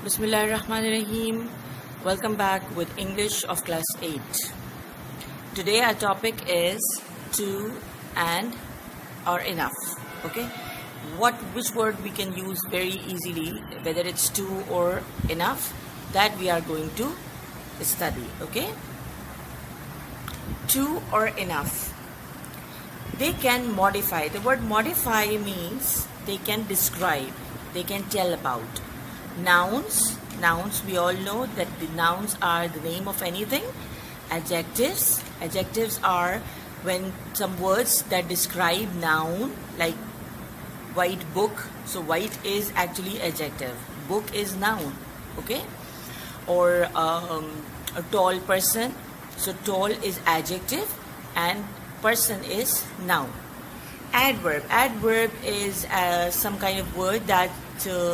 Bismillahirrahmanirrahim. Welcome back with English of class 8. Today our topic is to and or enough. Okay, which word we can use very easily, whether it's to or enough, that we are going to study. Okay, to or enough. They can modify. The word modify means they can describe, they can tell about. Nouns, we all know that the nouns are the name of anything. Adjectives are when some words that describe noun, like white book. So white is actually adjective, book is noun. Okay, or a tall person, so tall is adjective and person is noun. Adverb is some kind of word that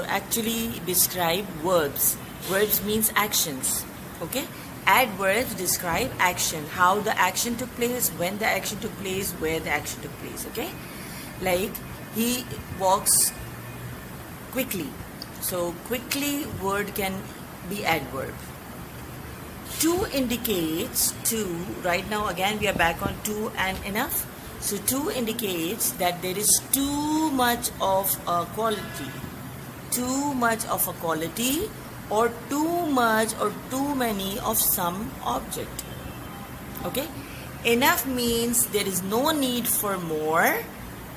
actually describe verbs. Verbs means actions. Okay, adverbs describe action, how the action took place, when the action took place, where the action took place. Okay, like he walks quickly, so quickly word can be adverb. To indicates to. Right now again we are back on to and enough. So to indicates that there is too much of a quality, or too much or too many of some object. Okay, enough means there is no need for more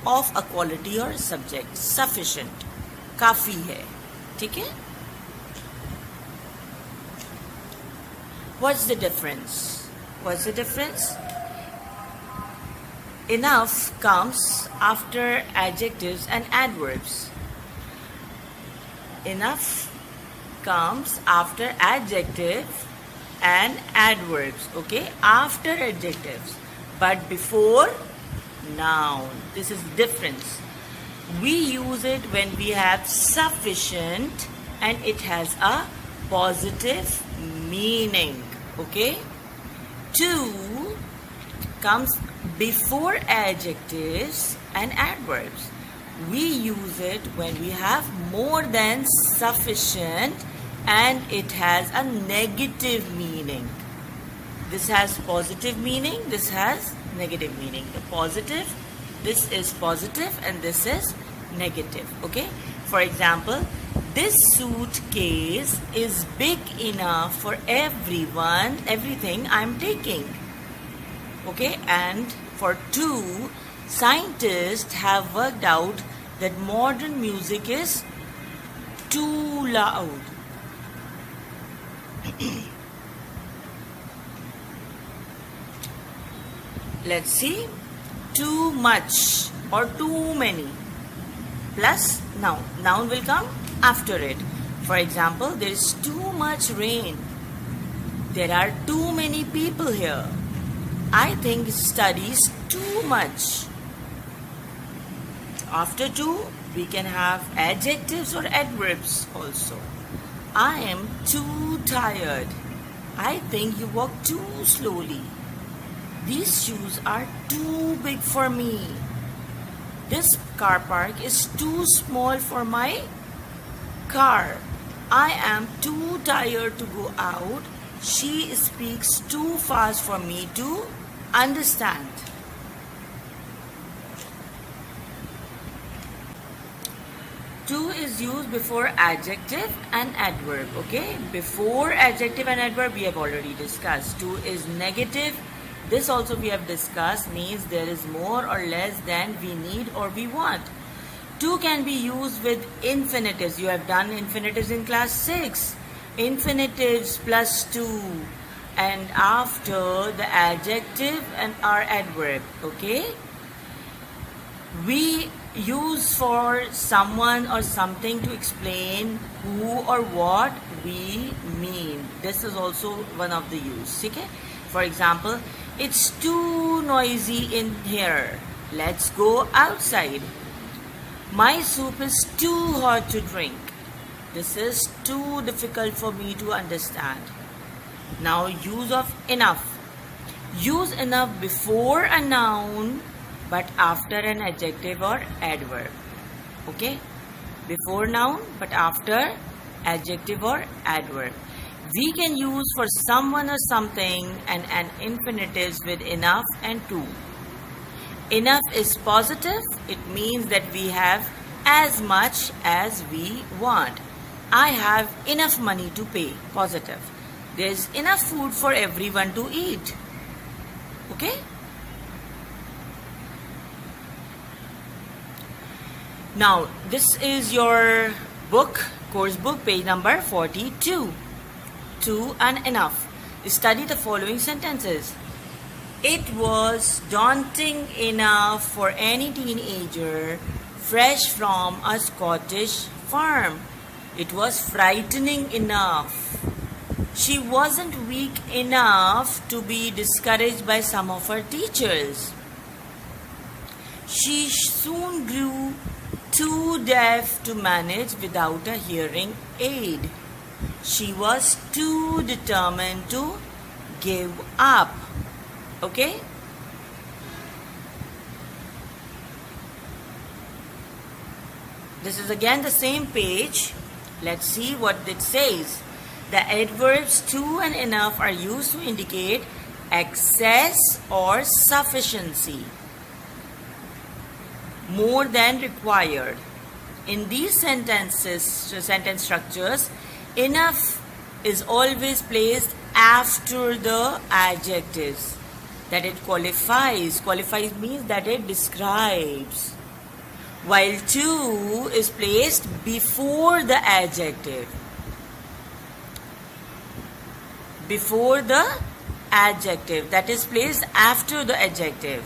of a quality or subject. Sufficient, काफी है. ठीक है? What's the difference? Enough comes after adjectives and adverbs. Enough comes after adjectives and adverbs. Okay, after adjectives, but before noun. This is the difference. We use it when we have sufficient and it has a positive meaning. Okay, to comes before adjectives and adverbs. We use it when we have more than sufficient and it has a negative meaning. This has positive meaning, this has negative meaning. The positive, this is positive and this is negative. Okay, for example, this suitcase is big enough for everything I'm taking. Okay, and for two, scientists have worked out that modern music is too loud. Let's see. Too much or too many plus noun. Noun will come after it. For example, there is too much rain. There are too many people here. I think studies too much. After to, we can have adjectives or adverbs also. I am too tired. I think you walk too slowly. These shoes are too big for me. This car park is too small for my car. I am too tired to go out. She speaks too fast for me to understand. To is used before adjective and adverb. Okay, before adjective and adverb we have already discussed. To is negative. This also we have discussed, means there is more or less than we need or we want. To can be used with infinitives. You have done infinitives in class 6. Infinitives plus to, and after the adjective and our adverb. Okay, we use for someone or something to explain who or what we mean. This is also one of the use. Okay, for example, it's too noisy in here, let's go outside. My soup is too hot to drink. This is too difficult for me to understand. Now use of enough. Use enough before a noun but after an adjective or adverb. Okay, before noun but after adjective or adverb. We can use for someone or something and an infinitives with enough and to. Enough is positive. It means that we have as much as we want. I have enough money to pay. Positive. There's enough food for everyone to eat. Okay? Now, this is your book, course book, page number 42. To and enough. Study the following sentences. It was daunting enough for any teenager fresh from a Scottish farm. It was frightening enough. She wasn't weak enough to be discouraged by some of her teachers. She soon grew too deaf to manage without a hearing aid. She was too determined to give up. Okay? This is again the same page. Let's see what it says. The adverbs to and enough are used to indicate excess or sufficiency, more than required. In these sentence structures, enough is always placed after the adjectives. That it qualifies. Qualifies means that it describes. While to is placed before the adjective. Before the adjective. That is placed after the adjective.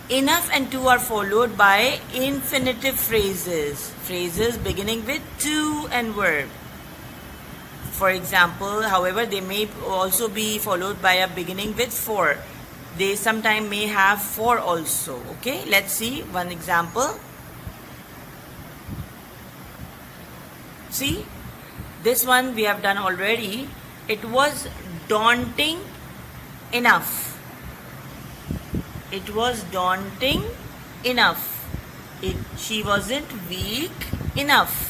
Enough and to are followed by infinitive phrases. Phrases beginning with to and verb. For example, however, they may also be followed by a beginning with for. They sometimes may have for also. Okay, let's see one example. See, this one we have done already. It was daunting enough. It was daunting enough. She wasn't weak enough.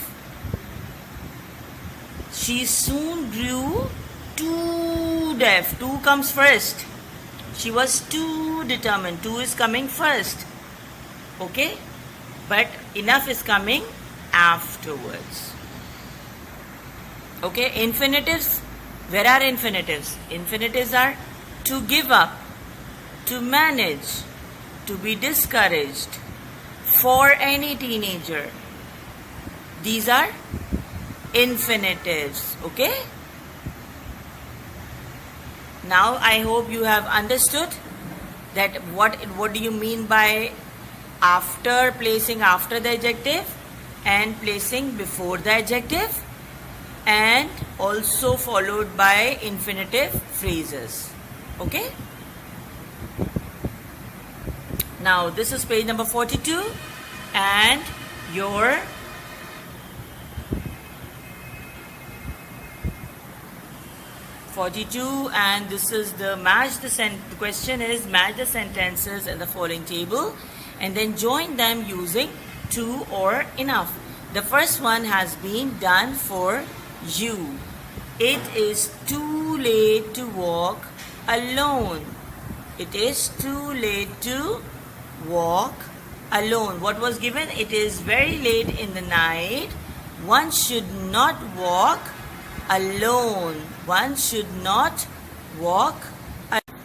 She soon grew too deaf. Too comes first. She was too determined. Too is coming first. Okay? But enough is coming afterwards. Okay? Infinitives. Where are infinitives? Infinitives are to give up, to manage, to be discouraged, for any teenager. These are infinitives. Okay? Now I hope you have understood that what do you mean by after, placing after the adjective and placing before the adjective, and also followed by infinitive phrases. Okay? Now this is page number 42 and your and this is the the question is match the sentences in the following table and then join them using to or enough. The first one has been done for you. It is too late to walk alone. It is too late to walk alone. What was given? It is very late in the night. One should not walk alone. One should not walk alone.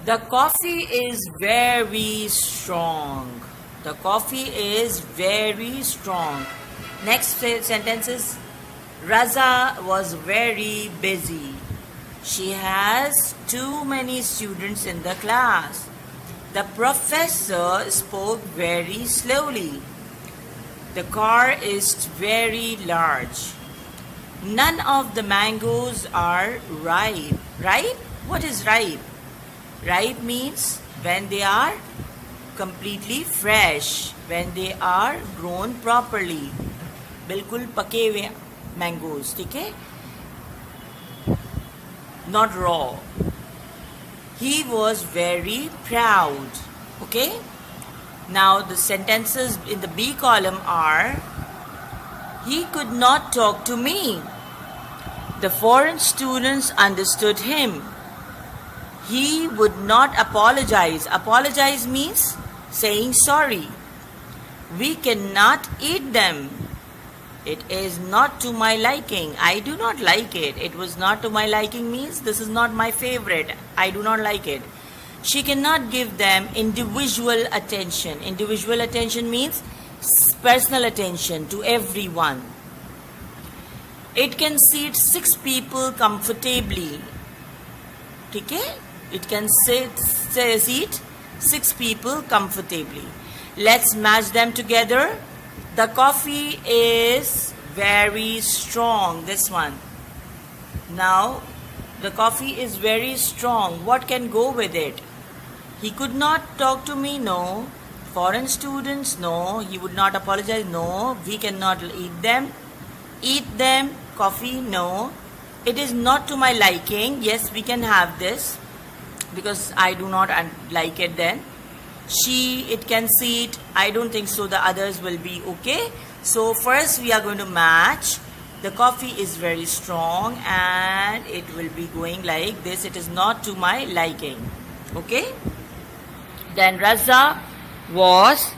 The coffee is very strong. The coffee is very strong. Next sentence is Raza was very busy. She has too many students in the class. The professor spoke very slowly. The car is very large. None of the mangoes are ripe. Ripe? What is ripe? Ripe means when they are completely fresh, when they are grown properly. बिल्कुल पके हुए mangoes, ठीक है? Not raw. He was very proud. Okay? Now the sentences in the B column are He could not talk to me. The foreign students understood him. He would not apologize. Apologize means saying sorry. We cannot eat them. It is not to my liking. I do not like it. It was not to my liking means this is not my favorite. I do not like it. She cannot give them individual attention. Individual attention means personal attention to everyone. It can seat 6 people comfortably. Okay? It can seat 6 people comfortably. Let's match them together. The coffee is very strong. This one. Now, the coffee is very strong. What can go with it? He could not talk to me. No. Foreign students. No. He would not apologize. No. We cannot eat them. Eat them. Coffee. No. It is not to my liking. Yes, we can have this because I do not like it then. It can seat. I don't think so. The others will be okay. So first we are going to match. The coffee is very strong and it will be going like this. It is not to my liking. Okay. Then Raza was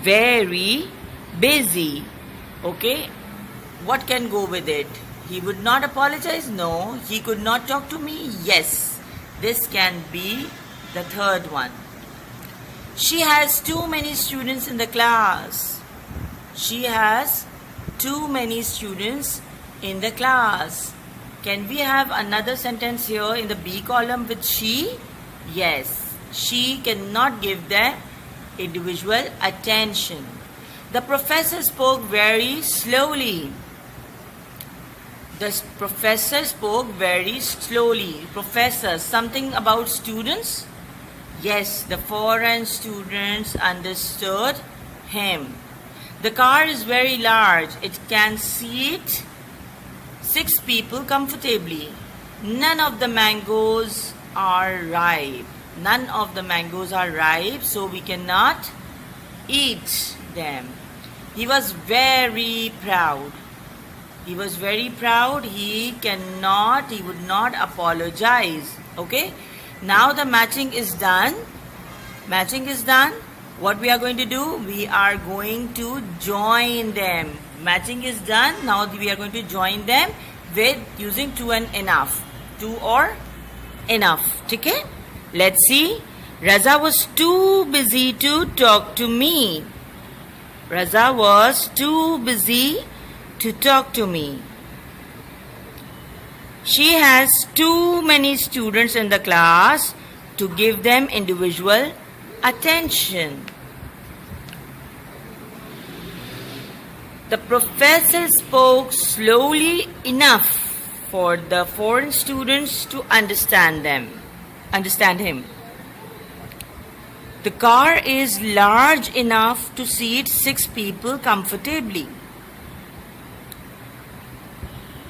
very busy. Okay. What can go with it? He would not apologize. No. He could not talk to me. Yes. This can be the third one. She has too many students in the class. She has too many students in the class. Can we have another sentence here in the B column with she? Yes. She cannot give them individual attention. The professor spoke very slowly. The professor spoke very slowly. Professor, something about students? Yes, the foreign students understood him. The car is very large. It can seat 6 people comfortably. None of the mangoes are ripe. None of the mangoes are ripe, so we cannot eat them. He was very proud. He was very proud. He would not apologize. Okay? Now the matching is done. Matching is done. What we are going to do? We are going to join them. Matching is done. Now we are going to join them with using to and enough. To or enough. Okay? Let's see. Raza was too busy to talk to me. Raza was too busy to talk to me. She has too many students in the class to give them individual attention. The professor spoke slowly enough for the foreign students to understand him. The car is large enough to seat 6 people comfortably.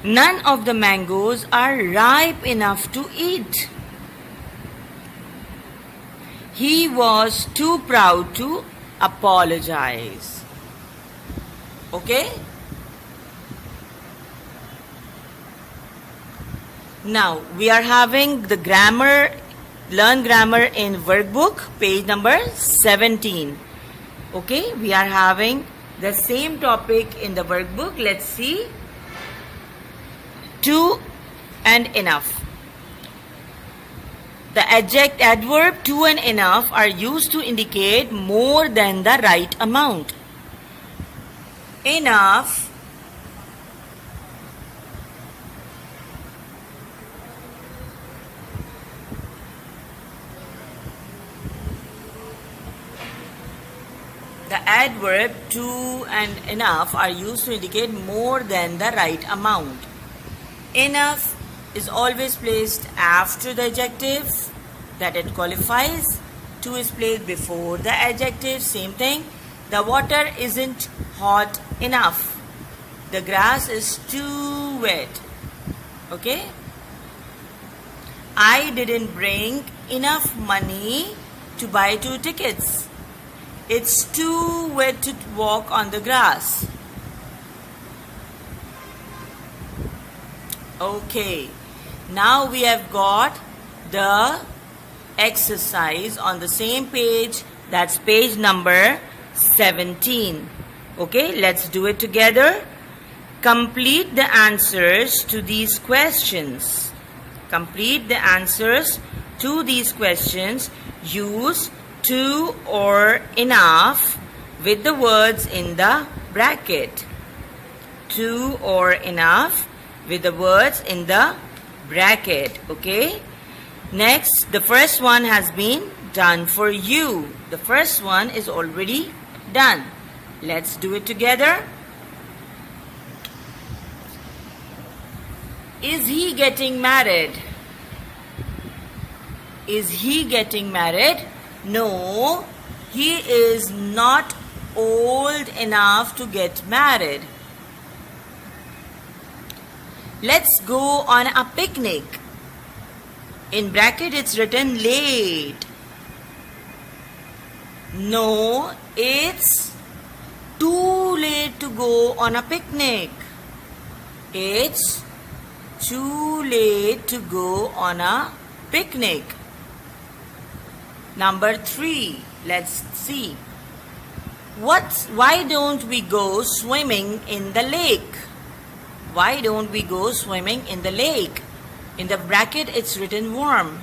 None of the mangoes are ripe enough to eat. He was too proud to apologize. Okay? Now, we are having the grammar, learn grammar in workbook, page number 17. Okay? We are having the same topic in the workbook. Let's see. To and enough. The adverb to and enough are used to indicate more than the right amount. Enough the adverb to and enough are used to indicate more than the right amount. Enough is always placed after the adjective that it qualifies. To is placed before the adjective. Same thing. The water isn't hot enough. The grass is too wet. Okay? I didn't bring enough money to buy 2 tickets. It's too wet to walk on the grass. Okay, now we have got the exercise on the same page. That's page number 17. Okay, let's do it together. Complete the answers to these questions. Complete the answers to these questions. Use to or enough with the words in the bracket. To or enough with the words in the bracket. Okay. Next, the first one has been done for you. The first one is already done. Let's do it together. Is he getting married? Is he getting married? No, he is not old enough to get married. Let's go on a picnic. In bracket it's written late. No, it's too late to go on a picnic. It's too late to go on a picnic. Number 3, let's see. Why don't we go swimming in the lake? Why don't we go swimming in the lake? In the bracket it's written warm.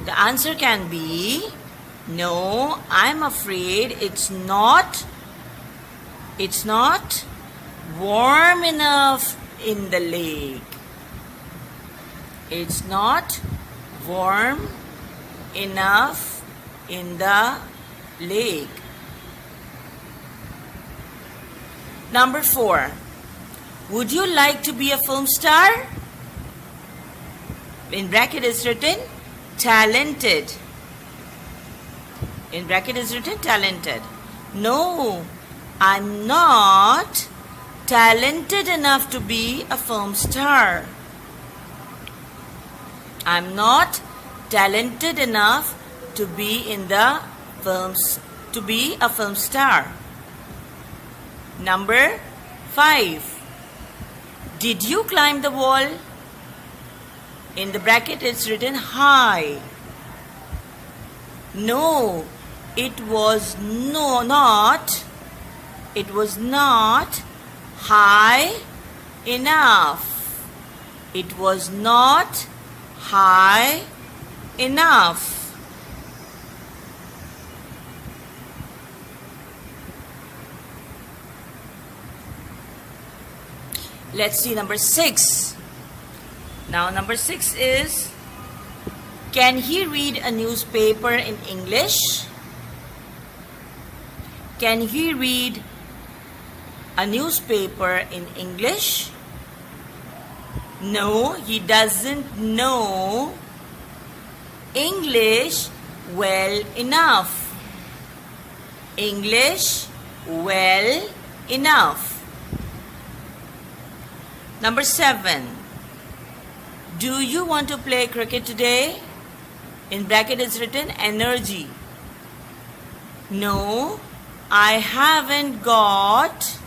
The answer can be no, I'm afraid it's not warm enough in the lake. It's not warm enough in the lake. Number 4. Would you like to be a film star? In bracket is written talented. In bracket is written talented. No, I'm not talented enough to be a film star. I'm not talented enough to be in the to be a film star. Number 5. Did you climb the wall? In the bracket it's written high. No, it was not high enough. It was not high enough. Let's see number 6. Now number 6 is, can he read a newspaper in English? Can he read a newspaper in English? No, he doesn't know English well enough. English well enough. Number 7. Do you want to play cricket today? In bracket is written energy. No, I haven't got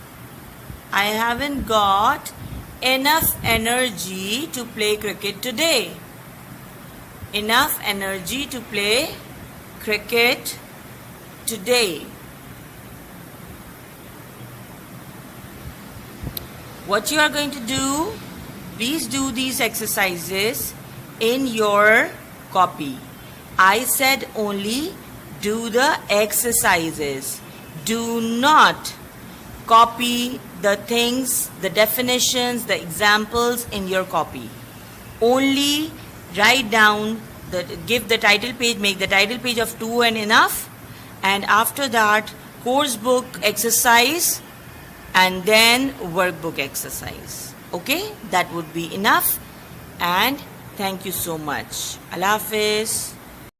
enough energy to play cricket today. Enough energy to play cricket today. What you are going to do, please do these exercises in your copy. I said only do the exercises. Do not copy the things, the definitions, the examples in your copy. Only write down, give the title page, make the title page of 2 and enough. And after that, course book exercise and then workbook exercise. Okay, that would be enough. And thank you so much. Allah Hafiz.